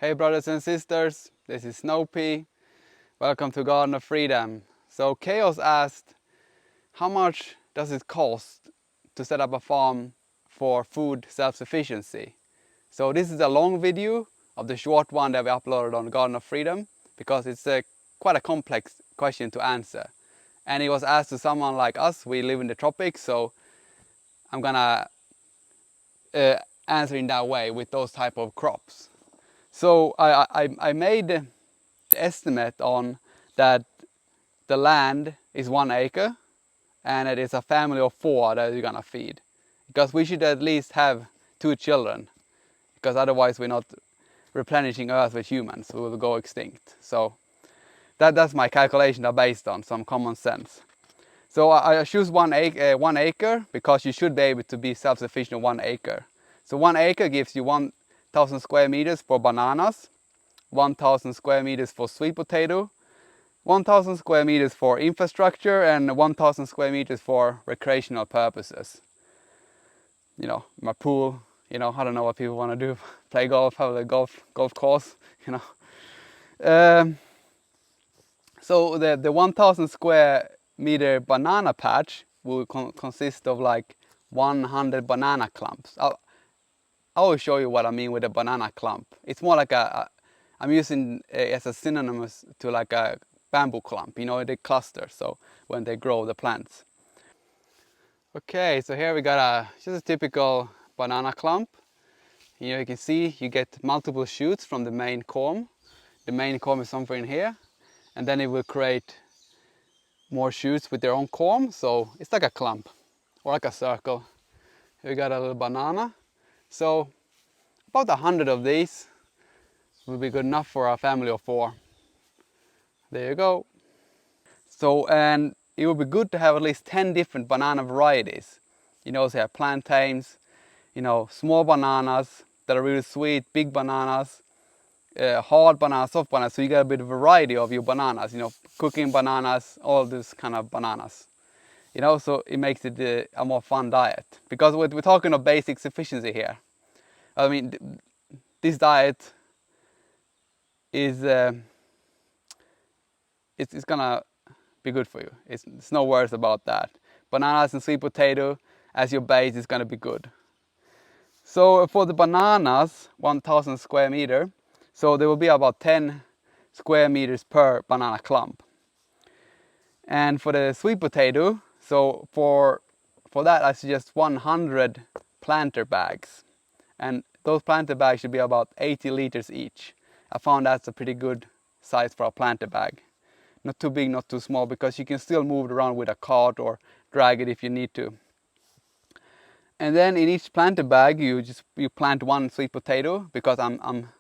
Hey brothers and sisters, this is Snowpea. Welcome to Garden of Freedom. So Chaos asked, how much does it cost to set up a farm for food self-sufficiency? So this is a long video of the short one that we uploaded on Garden of Freedom because it's quite a complex question to answer. And it was asked to someone like us. We live in the tropics, so I'm gonna answer in that way with those type of crops. So I made the estimate on that the land is 1 acre and it is a family of 4 that you're gonna feed. Because we should at least have 2 children, because otherwise we're not replenishing Earth with humans, we will go extinct. So that's my calculation are based on some common sense. So I choose 1 acre because you should be able to be self-sufficient on 1 acre. So 1 acre gives you 1,000 square meters for bananas, 1,000 square meters for sweet potato, 1,000 square meters for infrastructure, and 1,000 square meters for recreational purposes. You know, my pool, I don't know what people want to do, play golf, have a golf course, So the 1,000 square meter banana patch will consist of like 100 banana clumps. I will show you what I mean with a banana clump. It's more like I'm using it as a synonymous to like a bamboo clump, they cluster, so when they grow the plants. Okay, so here we got just a typical banana clump. You can see you get multiple shoots from the main corm. The main corm is somewhere in here, and then it will create more shoots with their own corm, so it's like a clump or like a circle. Here we got a little banana. So about 100 of these will be good enough for a family of 4. There you go. So, and it would be good to have at least 10 different banana varieties. So you have plantains, small bananas that are really sweet, big bananas, hard bananas, soft bananas. So you get a bit of variety of your bananas, cooking bananas, all this kind of bananas. So it makes it a more fun diet. Because we're talking of basic sufficiency here. I mean, this diet is it's gonna be good for you. It's no worries about that. Bananas and sweet potato as your base is gonna be good. So for the bananas, 1,000 square meter, so there will be about 10 square meters per banana clump. And for the sweet potato, so for that I suggest 100 planter bags. And those planter bags should be about 80 liters each. I found that's a pretty good size for a planter bag. Not too big, not too small, because you can still move it around with a cart or drag it if you need to. And then in each planter bag you plant 1 sweet potato, because I'm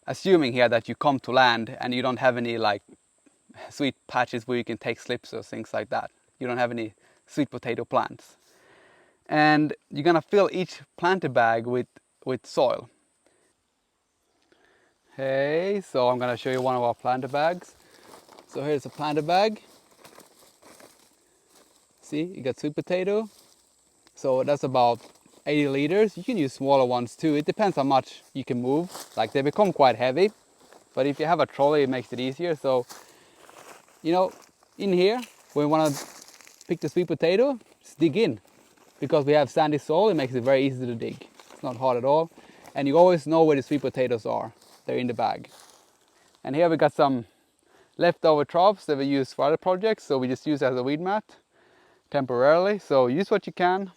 assuming here that you come to land and you don't have any like sweet patches where you can take slips or things like that. You don't have any sweet potato plants. And you're gonna fill each planter bag with soil. Hey, so I'm gonna show you one of our planter bags. So here's a planter bag. See, you got sweet potato. So that's about 80 liters. You can use smaller ones too. It depends how much you can move. Like, they become quite heavy, but if you have a trolley, it makes it easier. So, in here, when we want to pick the sweet potato, just dig in. Because we have sandy soil, it makes it very easy to dig. It's not hard at all. And you always know where the sweet potatoes are. They're in the bag. And here we got some leftover troughs that we use for other projects, so we just use it as a weed mat temporarily. So use what you can,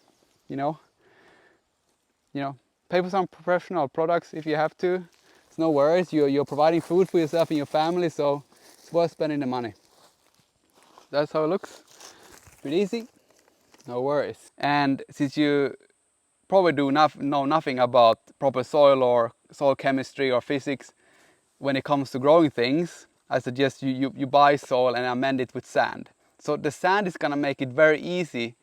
pay for some professional products if you have to. It's no worries. You're providing food for yourself and your family, so it's worth spending the money. That's how it looks. Pretty easy. No worries. And since you probably know nothing about proper soil or soil chemistry or physics when it comes to growing things, I suggest you buy soil and amend it with sand. So the sand is gonna make it very easy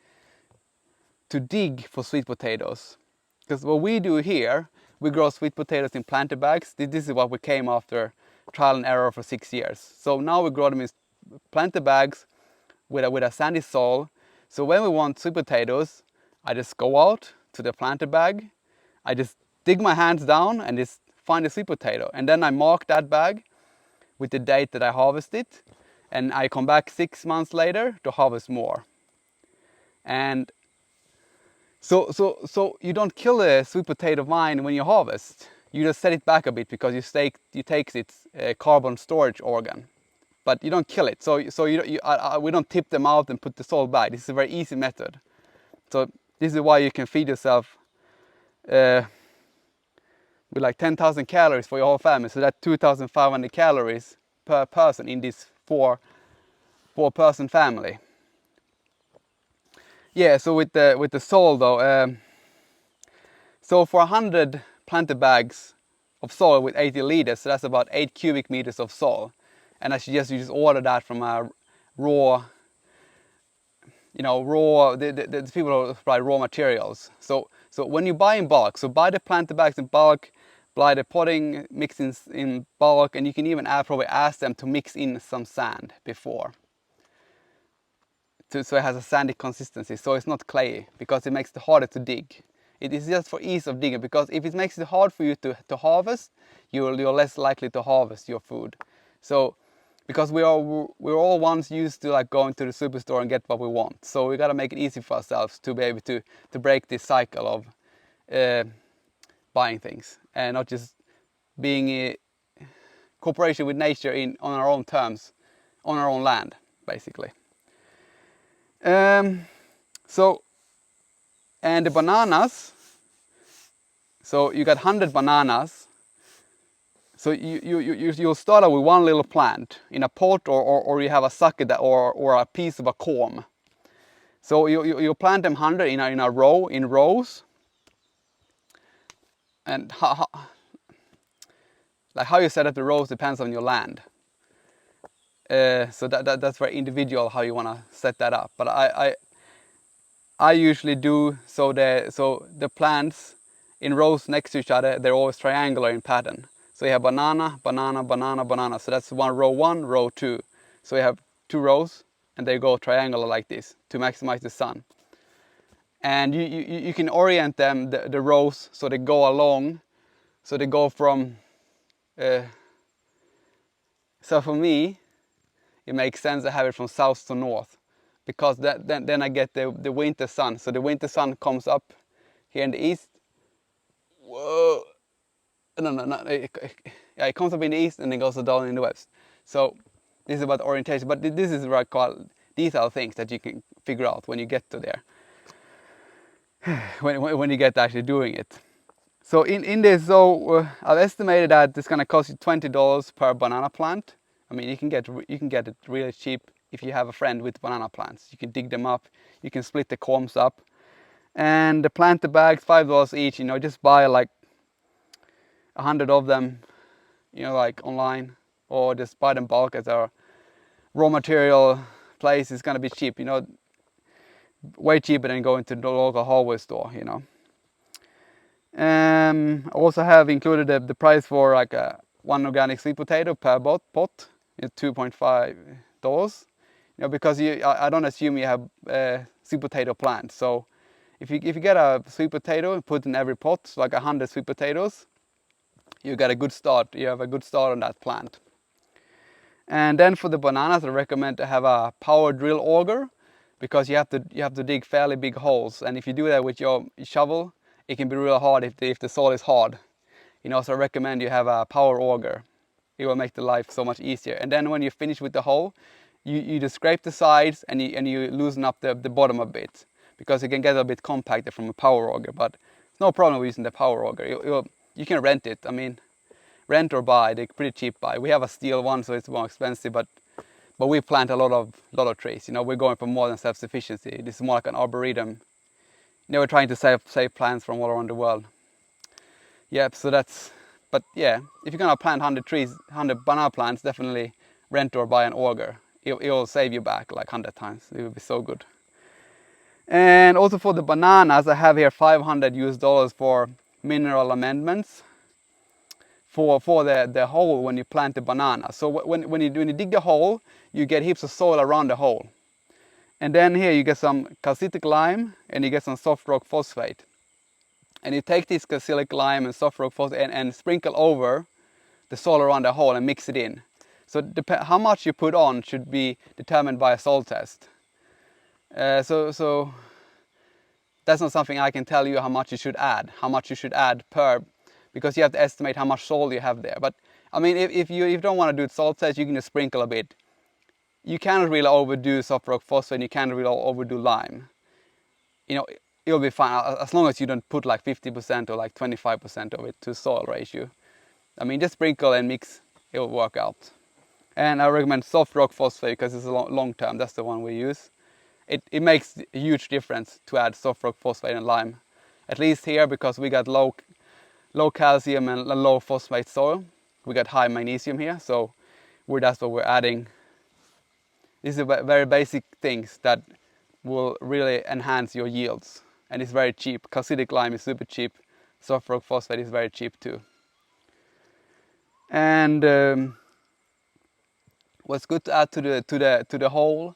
to dig for sweet potatoes. Because what we do here, we grow sweet potatoes in planter bags. This is what we came after trial and error for 6 years. So now we grow them in planter bags with a sandy soil. So when we want sweet potatoes, I just go out to the planter bag, I just dig my hands down and just find a sweet potato. And then I mark that bag with the date that I harvest it. And I come back 6 months later to harvest more. And so you don't kill a sweet potato vine when you harvest. You just set it back a bit because you take its carbon storage organ. But you don't kill it. So we don't tip them out and put the soil back. This is a very easy method. So this is why you can feed yourself with like 10,000 calories for your whole family. So that's 2,500 calories per person in this four-person family. Yeah. So with the soil though, so for 100 planter bags of soil with 80 liters, so that's about 8 cubic meters of soil. And I suggest you just order that from a raw, the people who buy raw materials. So when you buy in bulk, so buy the planter bags in bulk, buy the potting mix in bulk, and you can even probably ask them to mix in some sand before. So it has a sandy consistency, so it's not clayey, because it makes it harder to dig. It is just for ease of digging, because if it makes it hard for you to harvest, you're less likely to harvest your food. So because we're all once used to like going to the superstore and get what we want, so we got to make it easy for ourselves to be able to break this cycle of buying things and not just being in cooperation with nature on our own terms, on our own land, basically. And the bananas, so you got 100 bananas. So you'll start out with one little plant in a pot, or you have a socket or a piece of a comb. So you plant them 100 in a row, in rows. And how you set up the rows depends on your land. So that's very individual how you want to set that up. But I usually do so the plants in rows next to each other, they're always triangular in pattern. So you have banana, banana, banana, banana. So that's one, row 2. So you have 2 rows and they go triangular like this to maximize the sun. And you can orient them, the rows, so they go along. So they go from, so for me, it makes sense to have it from south to north, because then I get the winter sun. So the winter sun comes up here in the east. Whoa. No. It comes up in the east and then goes down in the west. So this is about orientation, but this is what I call detailed things that you can figure out when you get to there. when you get to actually doing it. So in this, I've estimated that it's gonna cost you $20 per banana plant. I mean, you can get it really cheap if you have a friend with banana plants. You can dig them up, you can split the combs up, and the planter bags, $5 each. Just buy like 100 of them, like online, or just buy them bulk at our raw material place. It's gonna be cheap, way cheaper than going to the local hardware store, I also have included the price for like one organic sweet potato per pot. It's $2.5. Because I don't assume you have sweet potato plants. So if you get a sweet potato and put in every pot, so like 100 sweet potatoes, you got a good start. You have a good start on that plant. And then for the bananas, I recommend to have a power drill auger, because you have to dig fairly big holes. And if you do that with your shovel, it can be real hard if the soil is hard. So I recommend you have a power auger. It will make the life so much easier. And then when you finish with the hole, you just scrape the sides and you loosen up the bottom a bit, because it can get a bit compacted from a power auger. But it's no problem with using the power auger. You can rent it. I mean, rent or buy, they're pretty cheap buy. We have a steel one, so it's more expensive, but we plant a lot of trees. We're going for more than self-sufficiency. This is more like an arboretum. We're trying to save plants from all around the world. Yep, so but yeah, if you're gonna plant 100 trees, 100 banana plants, definitely rent or buy an auger. It will save you back like 100 times. It will be so good. And also for the bananas, I have here $500 for mineral amendments for the hole when you plant the banana. So when you dig the hole, you get heaps of soil around the hole. And then here you get some calcitic lime and you get some soft rock phosphate. And you take this calcic lime and soft rock phosphate and sprinkle over the soil around the hole and mix it in. So how much you put on should be determined by a soil test. So that's not something I can tell you how much you should add per, because you have to estimate how much soil you have there. But I mean, if you don't want to do soil test, you can just sprinkle a bit. You cannot really overdo soft rock phosphate, and you can't really overdo lime. You know, it'll be fine as long as you don't put like 50% or like 25% of it to soil ratio. I mean, just sprinkle and mix, it will work out. And I recommend soft rock phosphate because it's a long term. That's the one we use. It makes a huge difference to add soft rock phosphate and lime. At least here, because we got low calcium and low phosphate soil. We got high magnesium here, so that's what we're adding. These are very basic things that will really enhance your yields. And it's very cheap. Calcitic lime is super cheap. Soft rock phosphate is very cheap too. And what's good to add to the hole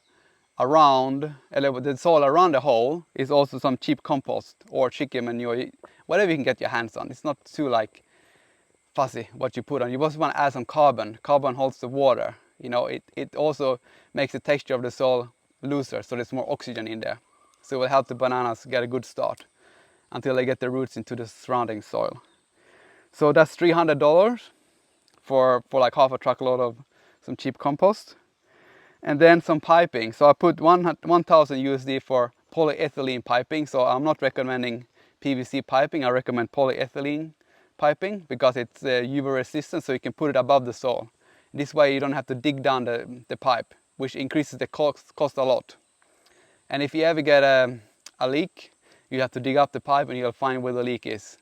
around, the soil around the hole, is also some cheap compost or chicken manure, whatever you can get your hands on. It's not too like fussy what you put on. You also want to add some carbon. Carbon holds the water. You know, it also makes the texture of the soil looser, so there's more oxygen in there. So it will help the bananas get a good start until they get the roots into the surrounding soil. So that's $300 for like half a truckload of some cheap compost. And then some piping. So I put 1,000 USD for polyethylene piping. So I'm not recommending PVC piping. I recommend polyethylene piping because it's UV resistant, so you can put it above the soil. This way you don't have to dig down the pipe, which increases the cost a lot. And if you ever get a leak, you have to dig up the pipe and you'll find where the leak is.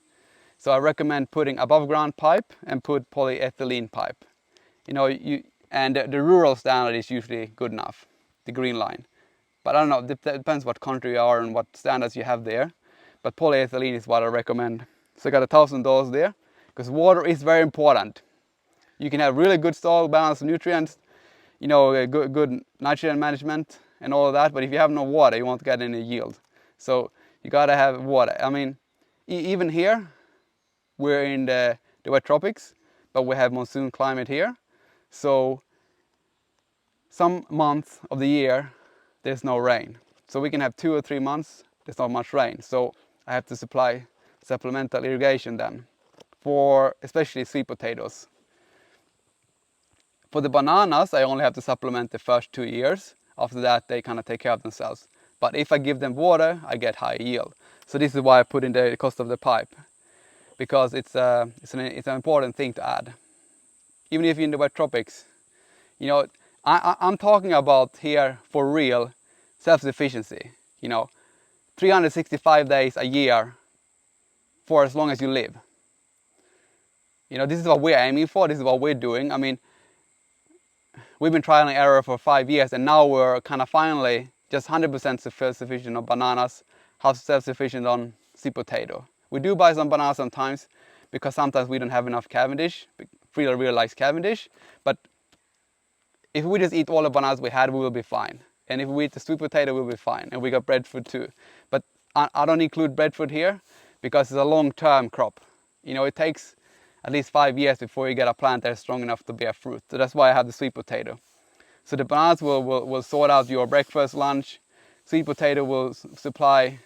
So I recommend putting above ground pipe and put polyethylene pipe. You know, and the rural standard is usually good enough, the green line. But I don't know, it depends what country you are and what standards you have there. But polyethylene is what I recommend. So I got $1,000 there, because water is very important. You can have really good soil, balanced nutrients, you know, good nitrogen management and all of that. But if you have no water, you won't get any yield. So you gotta have water. I mean, even here, we're in the wet tropics, but we have monsoon climate here. So some months of the year there's no rain. So we can have 2 or 3 months there's not much rain. So I have to supply supplemental irrigation then, for especially sweet potatoes. For the bananas, I only have to supplement the first 2 years. After that, they kind of take care of themselves. But if I give them water, I get high yield. So this is why I put in the cost of the pipe, because it's an important thing to add. Even if you're in the wet tropics, you know, I'm talking about here for real self-sufficiency. You know, 365 days a year for as long as you live. You know, this is what we're aiming for. This is what we're doing. I mean, we've been trial and error for 5 years, and now we're kind of finally just 100% self-sufficient on bananas, half self-sufficient on sweet potato. We do buy some bananas sometimes, because sometimes we don't have enough Cavendish. Frida really likes Cavendish, but if we just eat all the bananas we had, we will be fine. And if we eat the sweet potato, we'll be fine. And we got breadfruit too. But I don't include breadfruit here because it's a long-term crop. You know, it takes at least 5 years before you get a plant that is strong enough to bear fruit. So that's why I have the sweet potato. So the bananas will sort out your breakfast, lunch. Sweet potato will supply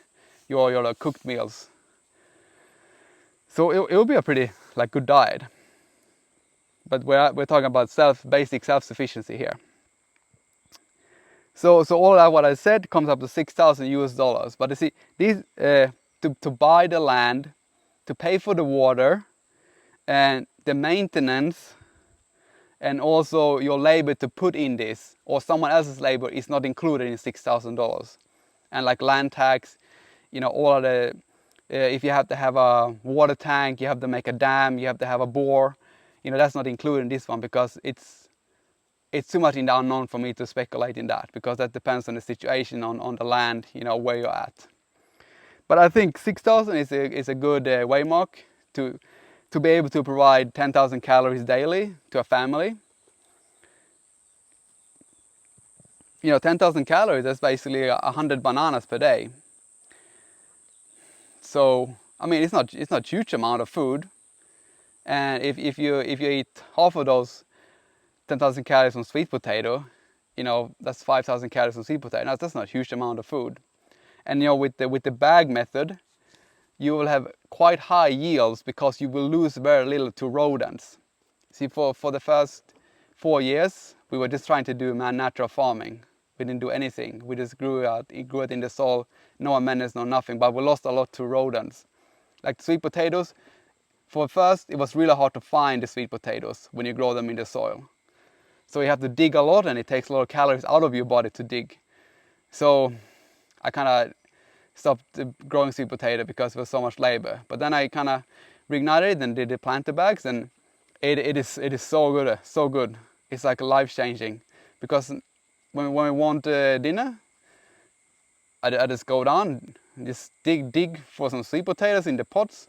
your cooked meals. So it will be a pretty good diet. But we're talking about basic self-sufficiency here. So all that what I said comes up to $6,000 US. But you see, these to buy the land, to pay for the water, and the maintenance, and also your labor to put in this, or someone else's labor, is not included in $6,000. And like land tax, you know, all of the if you have to have a water tank, you have to make a dam, you have to have a bore. You know, that's not included in this one because it's too much in the unknown for me to speculate in that, because that depends on the situation on the land, you know, where you're at. But I think 6,000 is a good waymark to be able to provide 10,000 calories daily to a family. You know, 10,000 calories, that's basically 100 bananas per day. So I mean, it's not huge amount of food. And if you eat half of those 10,000 calories on sweet potato, you know, that's 5,000 calories on sweet potato. That's not a huge amount of food. And you know, with the bag method, you will have quite high yields because you will lose very little to rodents. See, for the first 4 years, we were just trying to do natural farming. We didn't do anything. We just grew it in the soil, no amendments, no nothing. But we lost a lot to rodents. Like sweet potatoes, for first, it was really hard to find the sweet potatoes when you grow them in the soil. So you have to dig a lot, and it takes a lot of calories out of your body to dig. So I kind of stopped growing sweet potato because it was so much labor. But then I kind of reignited it and did the planter bags, and it is so good, so good. It's like life changing, because when we want dinner, I just go down, just dig for some sweet potatoes in the pots,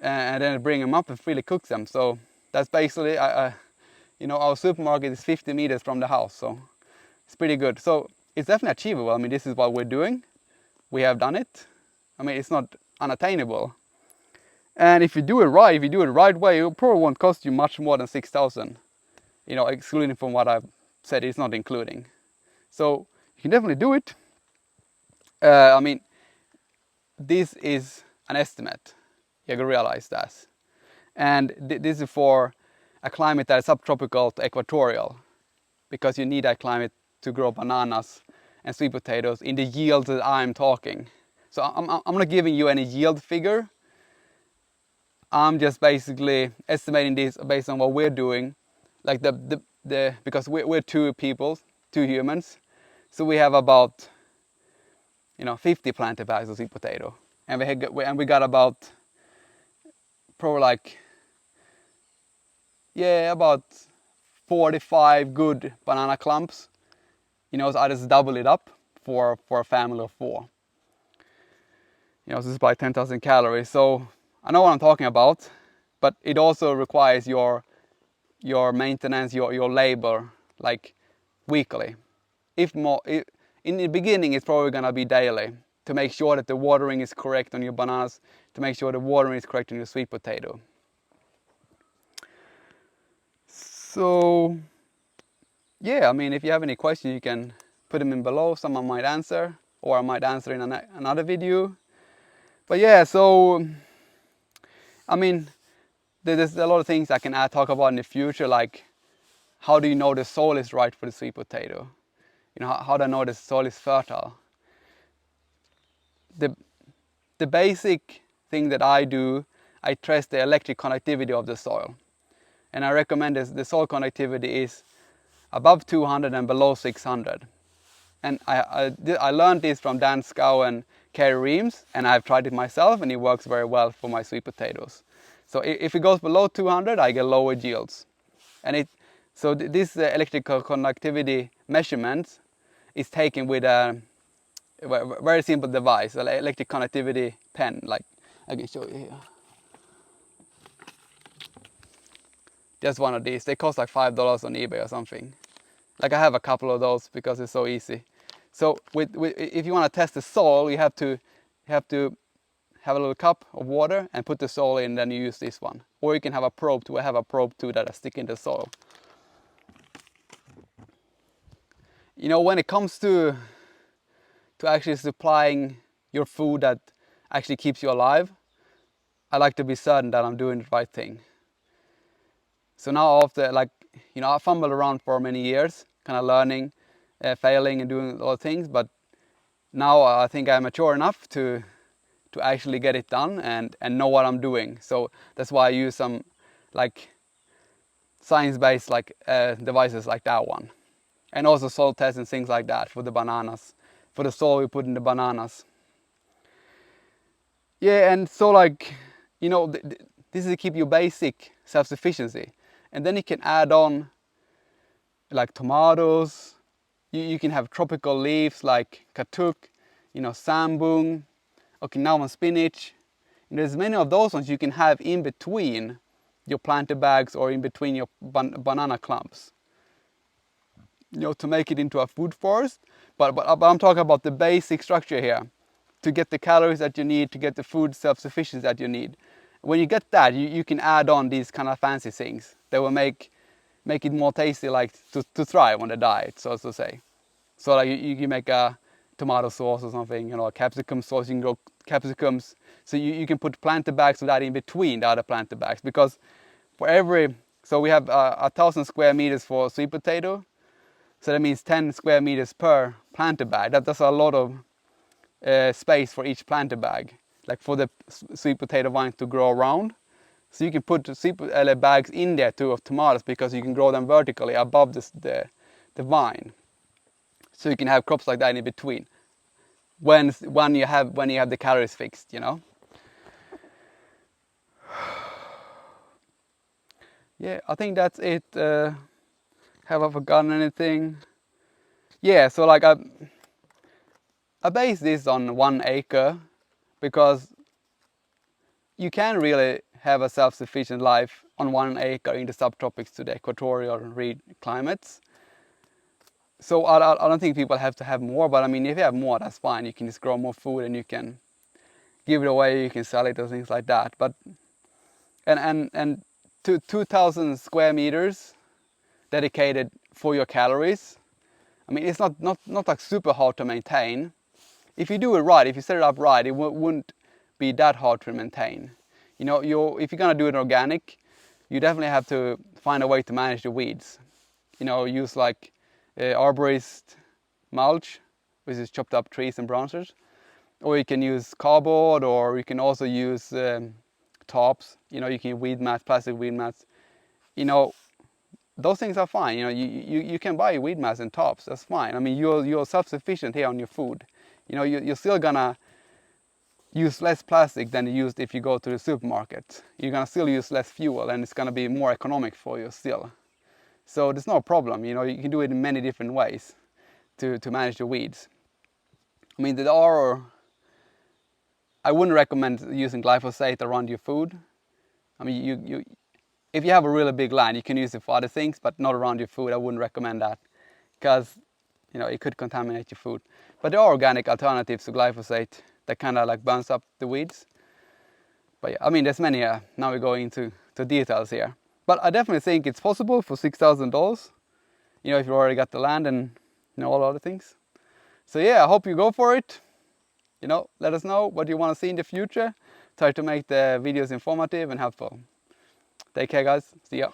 and then bring them up and freely cook them. So that's basically, you know, our supermarket is 50 meters from the house, so it's pretty good. So it's definitely achievable. I mean, this is what we're doing. We have done it. I mean, it's not unattainable. And if you do it right, way, it probably won't cost you much more than 6,000. You know, excluding from what I've said, it's not including. So you can definitely do it. I mean, this is an estimate. You can realize that. And this is for a climate that is subtropical to equatorial, because you need that climate to grow bananas and sweet potatoes in the yields that I'm talking. So I'm not giving you any yield figure. I'm just basically estimating this based on what we're doing, like because we're two people, two humans, so we have about, you know, 50 planted bags of sweet potato, and we got about probably like, yeah, about 45 good banana clumps. You know, so I just double it up for a family of 4. You know, so this is about 10,000 calories. So I know what I'm talking about, but it also requires your maintenance, your labor, like weekly. In the beginning, it's probably gonna be daily, to make sure that the watering is correct on your bananas, to make sure the watering is correct on your sweet potato. So yeah, I mean, if you have any questions, you can put them in below. Someone might answer, or I might answer in another video. But yeah, so I mean, there's a lot of things I can talk about in the future, like how do you know the soil is right for the sweet potato? You know, how do I know the soil is fertile? The basic thing that I do, I test the electric conductivity of the soil, and I recommend the soil conductivity is above 200 and below 600. And I learned this from Dan Scow and Kerry Reams, and I've tried it myself, and it works very well for my sweet potatoes. So if it goes below 200, I get lower yields. And this electrical conductivity measurement is taken with a very simple device, an electric conductivity pen. Like I can show you here. Just one of these. They cost like $5 on eBay or something. Like I have a couple of those because it's so easy. So if you want to test the soil, you have to have a little cup of water and put the soil in, then you use this one. Or you can have a probe too. I have a probe too that I stick in the soil. You know, when it comes to actually supplying your food that actually keeps you alive, I like to be certain that I'm doing the right thing. So now after, like, you know, I fumbled around for many years, kind of learning, failing and doing a lot of things, but now I think I'm mature enough to actually get it done and know what I'm doing. So that's why I use some like science-based like devices like that one, and also soil tests and things like that for the bananas, for the soil we put in the bananas. Yeah, and so like, you know, this is to keep your basic self-sufficiency, and then you can add on like tomatoes. You can have tropical leaves like katuk, you know, sambung, Okinawan spinach. And there's many of those ones you can have in between your planter bags or in between your banana clumps, you know, to make it into a food forest. But I'm talking about the basic structure here. to get the calories that you need, to get the food self-sufficiency that you need. When you get that, you can add on these kind of fancy things that will make it more tasty, like to thrive on the diet, so to say. So like you can make a tomato sauce or something, you know, a capsicum sauce. You can grow capsicums, so you can put planter bags of that in between the other planter bags, because for every, so we have 1,000 square meters for sweet potato, so that means 10 square meters per planter bag. That's a lot of space for each planter bag, like for the sweet potato vine to grow around. So you can put bags in there too of tomatoes, because you can grow them vertically above the vine. So you can have crops like that in between. When you have the calories fixed, you know. Yeah, I think that's it. Have I forgotten anything? Yeah, so like I base this on 1 acre, because you can really have a self-sufficient life on 1 acre in the subtropics to the equatorial climates. So I don't think people have to have more, but I mean, if you have more, that's fine. You can just grow more food and you can give it away, you can sell it or things like that. But and 2,000 square meters dedicated for your calories. I mean, it's not like super hard to maintain. If you do it right, if you set it up right, it wouldn't be that hard to maintain. You know, if you're gonna do it organic, you definitely have to find a way to manage the weeds. You know, use like arborist mulch, which is chopped up trees and branches, or you can use cardboard, or you can also use tops. You know, you can weed mats, plastic weed mats. You know, those things are fine. You know, you can buy weed mats and tops. That's fine. I mean, you're self-sufficient here on your food. You know, you're still gonna use less plastic than you used if you go to the supermarket. You're gonna still use less fuel, and it's gonna be more economic for you still. So there's no problem. You know, you can do it in many different ways to manage the weeds. I mean, I wouldn't recommend using glyphosate around your food. I mean, if you have a really big land, you can use it for other things, but not around your food. I wouldn't recommend that, because you know, it could contaminate your food. But there are organic alternatives to glyphosate that kind of like burns up the weeds. But yeah, I mean, there's many. Now we're going into details here. But I definitely think it's possible for $6,000. You know, if you already got the land and you know all the other things. So yeah, I hope you go for it. You know, let us know what you want to see in the future. Try to make the videos informative and helpful. Take care, guys. See ya.